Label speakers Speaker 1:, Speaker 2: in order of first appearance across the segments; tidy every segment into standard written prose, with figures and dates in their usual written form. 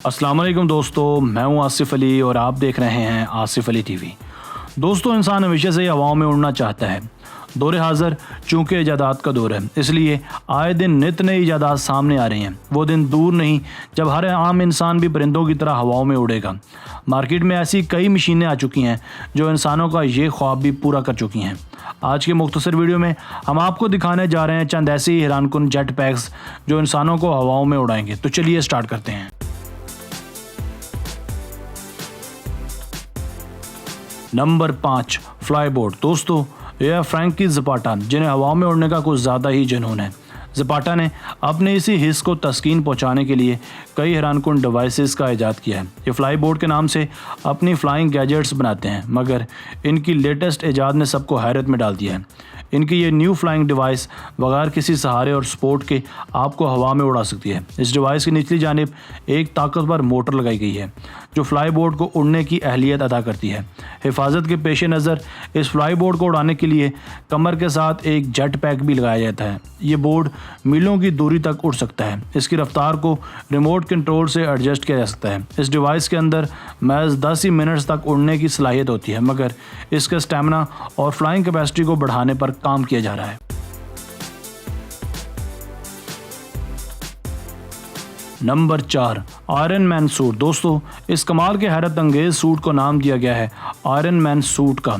Speaker 1: अस्सलाम वालेकुम दोस्तों, मैं हूं आसिफ अली और आप देख रहे हैं आसिफ अली टीवी। दोस्तों, इंसान हमेशा से ही हवाओं में उड़ना चाहता है। दौरे हाज़िर चूँकि इजादात का दौर है, इसलिए आए दिन नित नई इजादात सामने आ रही हैं। वो दिन दूर नहीं जब हर आम इंसान भी परिंदों की तरह हवाओं में उड़ेगा। मार्केट में ऐसी कई मशीनें आ चुकी हैं जो इंसानों का ये ख्वाब भी पूरा कर चुकी हैं। आज के मुख्तसर वीडियो में हम आपको दिखाने जा रहे हैं चंद ऐसे ही हैरानकुन जेट पैक्स जो इंसानों को हवाओं में उड़ाएंगे। तो चलिए स्टार्ट करते हैं। Number 5, fly boat. दोस्तों, यह फ्रैंकी ज़पाटा, जिन्हें हवाओं में उड़ने का कुछ ज़्यादा ही जुनून है। ज़पाटा ने अपने इसी हिस्स को तस्कीन पहुंचाने के लिए कई हैरानकुन डिवाइसेस का इजाद किया है। ये फ्लाई बोट के नाम से अपनी फ्लाइंग गैजेट्स बनाते हैं, मगर इनकी लेटेस्ट इजाद ने सबको हैरत में डाल दिया है। इनकी ये न्यू फ्लाइंग डिवाइस बगैर किसी सहारे और सपोर्ट के आपको हवा में उड़ा सकती है। इस डिवाइस की निचली जानिब एक ताकतवर मोटर लगाई गई है जो फ्लाई बोर्ड को उड़ने की अहलियत अदा करती है। हिफाजत के पेश नज़र इस फ्लाई बोर्ड को उड़ाने के लिए कमर के साथ एक जेट पैक भी लगाया जाता है। ये बोर्ड मीलों की दूरी तक उड़ सकता है। इसकी रफ्तार को रिमोट कंट्रोल से एडजस्ट किया जा सकता है। इस डिवाइस के अंदर महज 10 ही मिनट्स तक उड़ने की सलाहियत होती है, मगर इसके स्टेमिना और फ्लाइंग कैपेसिटी को बढ़ाने पर काम किया जा रहा है। Number 4, iron man suit. दोस्तों, इस कमाल के हैरत अंगेज सूट को नाम दिया गया है आयरन मैन सूट का।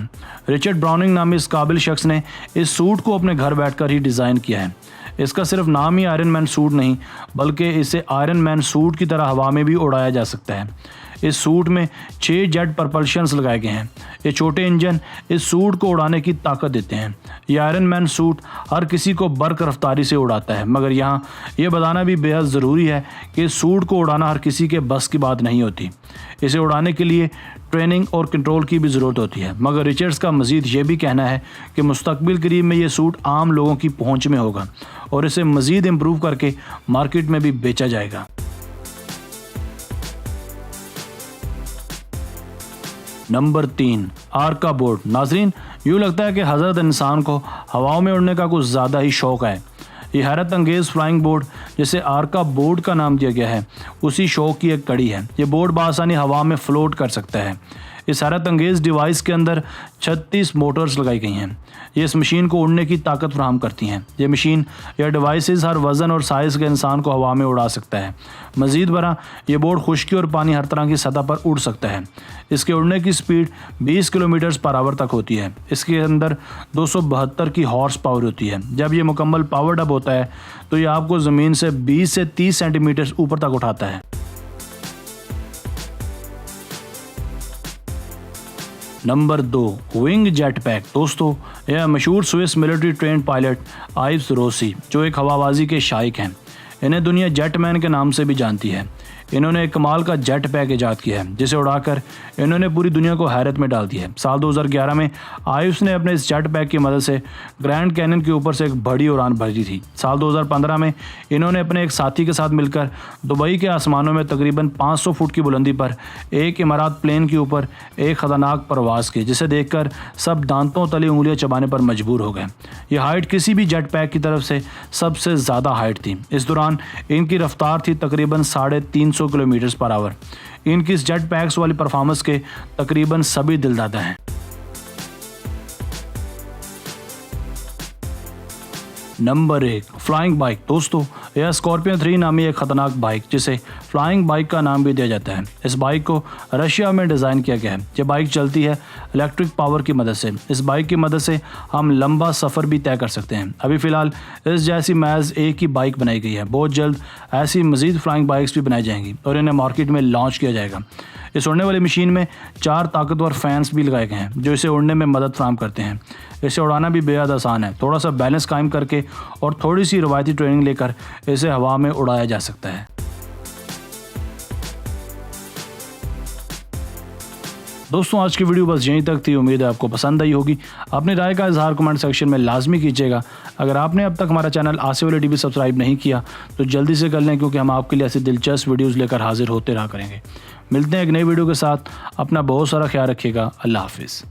Speaker 1: रिचर्ड ब्राउनिंग नामी इस काबिल शख्स ने इस सूट को अपने घर बैठकर ही डिज़ाइन किया है। इसका सिर्फ नाम ही आयरन मैन सूट नहीं, बल्कि इसे आयरन मैन सूट की तरह हवा में भी उड़ाया जा सकता है। इस सूट में 6 जेट प्रपल्शंस लगाए गए हैं। ये छोटे इंजन इस सूट को उड़ाने की ताकत देते हैं। यह आयरन मैन सूट हर किसी को बर्क रफ्तारी से उड़ाता है, मगर यहाँ ये बताना भी बेहद ज़रूरी है कि इस सूट को उड़ाना हर किसी के बस की बात नहीं होती। इसे उड़ाने के लिए ट्रेनिंग और कंट्रोल की भी ज़रूरत होती है, मगर रिचर्ड्स का मज़ीद ये भी कहना है कि मुस्तकबिल करीब में ये सूट आम लोगों की पहुँच में होगा और इसे मज़ीद इम्प्रूव करके मार्केट में भी बेचा जाएगा। Number 3, आर्का boat. नाजरीन, यूँ लगता है कि हज़रत इंसान को हवाओं में उड़ने का कुछ ज़्यादा ही शौक़ है। ये हैरत अंगेज़ फ्लाइंग बोट, जिसे आर्का बोट का नाम दिया गया है, उसी शौक़ की एक कड़ी है। ये बोट बासानी हवा में फ़्लोट कर सकता है। इस हैरत अंगेज़ डिवाइस के अंदर 36 मोटर्स लगाई गई हैं। ये इस मशीन को उड़ने की ताकत फराहम करती हैं। ये मशीन या डिवाइसेस हर वज़न और साइज़ के इंसान को हवा में उड़ा सकता है। मज़ीद बरा, ये बोट खुश्की और पानी हर तरह की सतह पर उड़ सकता है। इसके उड़ने की स्पीड 20 किलोमीटर पर आवर तक होती है। इसके अंदर 272 की हॉर्स पावर होती है। जब ये मुकम्मल पावर्ड अप होता है तो ये आपको ज़मीन से 20 से 30 सेंटीमीटर ऊपर तक उठाता है। Number 2, wing jet pack. दोस्तों, यह मशहूर Swiss military trained pilot Yves Rossi, जो एक हवाबाजी के शाइक हैं, इन्हें दुनिया जेटमैन के नाम से भी जानती है। इन्होंने एक कमाल का जेट पैक ईजाद किया है, जिसे उड़ाकर इन्होंने पूरी दुनिया को हैरत में डाल दिया है। साल 2011 में आयुष ने अपने इस जेट पैक की मदद से ग्रैंड कैनियन के ऊपर से एक बड़ी उड़ान भरी थी। साल 2015 में इन्होंने अपने एक साथी के साथ मिलकर दुबई के आसमानों में तकरीबन 500 फुट की बुलंदी पर एक इमारात प्लेन के ऊपर एक ख़तरनाक परवाज़ की, जिसे देखकर सब दांतों तले उंगलियां चबाने पर मजबूर हो गए। यह हाइट किसी भी जेट पैक की तरफ से सबसे ज़्यादा हाइट थी। इस दौरान इनकी रफ्तार थी तकरीबन 350 किलोमीटर पर आवर। इनकी इस जेट पैक्स वाली परफॉर्मेंस के तकरीबन सभी दिलदादा हैं। Number 1, flying bike. दोस्तों, यह स्कॉर्पियन 3 नामी एक ख़तरनाक बाइक, जिसे फ्लाइंग बाइक का नाम भी दिया जाता है। इस बाइक को रशिया में डिज़ाइन किया गया है। यह बाइक चलती है इलेक्ट्रिक पावर की मदद से। इस बाइक की मदद से हम लंबा सफ़र भी तय कर सकते हैं। अभी फ़िलहाल इस जैसी महज एक ही बाइक बनाई गई है। बहुत जल्द ऐसी मज़ीद फ्लाइंग बाइक्स भी बनाई जाएंगी और इन्हें मार्केट में लॉन्च किया जाएगा। इस उड़ने वाली मशीन में 4 ताकतवर फैंस भी लगाए गए हैं जो इसे उड़ने में मदद फराहम करते हैं। इसे उड़ाना भी बेहद आसान है। थोड़ा सा बैलेंस कायम करके और थोड़ी सी रवायती ट्रेनिंग लेकर इसे हवा में उड़ाया जा सकता है। दोस्तों, आज की वीडियो बस यहीं तक थी। उम्मीद है आपको पसंद आई होगी। अपनी राय का इजहार कमेंट सेक्शन में लाजमी कीजिएगा। अगर आपने अब तक हमारा channel Asif Ali TV subscribe नहीं किया तो जल्दी से कर लें, क्योंकि हम आपके लिए ऐसी दिलचस्प वीडियोस लेकर हाजिर होते रहा करेंगे। मिलते हैं एक नई वीडियो के साथ। अपना बहुत सारा ख्याल रखिएगा। अल्लाह हाफिज़।